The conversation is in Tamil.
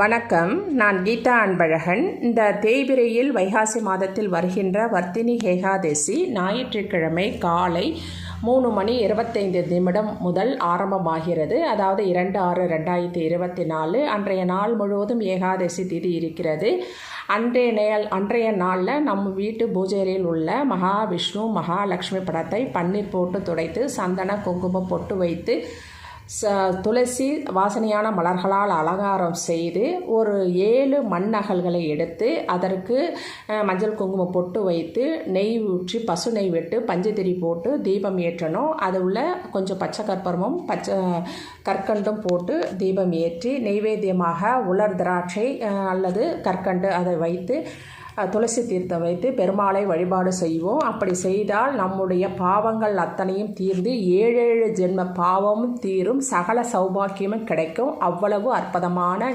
வணக்கம். நான் கீதா அன்பழகன். இந்த தேய்பிரையில் வைகாசி மாதத்தில் வருகின்ற வர்த்தினி ஏகாதசி ஞாயிற்றுக்கிழமை காலை 3:25 முதல் ஆரம்பமாகிறது. அதாவது 2/6/2024 அன்றைய நாள் முழுவதும் ஏகாதசி திதி இருக்கிறது. அன்றைய நாளில் நம்ம வீட்டு பூஜையில் உள்ள மகாவிஷ்ணு மகாலட்சுமி படத்தை பன்னீர் போட்டு துடைத்து சந்தன குங்குமம் பொட்டு வைத்து துளசி வாசனையான மலர்களால் அலங்காரம் செய்து ஒரு 7 மண் அகல்களை எடுத்து அதற்கு மஞ்சள் குங்குமம் பொட்டு வைத்து நெய் ஊற்றி பசு நெய் விட்டு பஞ்சதிரி போட்டு தீபம் ஏற்றணும். அது உள்ள கொஞ்சம் பச்சை கற்பூரமும் கற்கண்டும் போட்டு தீபம் ஏற்றி நெய்வேத்தியமாக உலர் திராட்சை அல்லது கற்கண்டு அதை வைத்து துளசி தீர்த்தம் வைத்து பெருமாளை வழிபாடு செய்வோம். அப்படி செய்தால் நம்முடைய பாவங்கள் அத்தனையும் தீர்ந்து 7 ஜென்ம பாவமும் தீரும், சகல சௌபாக்கியமும் கிடைக்கும். அவ்வளவு அற்புதமான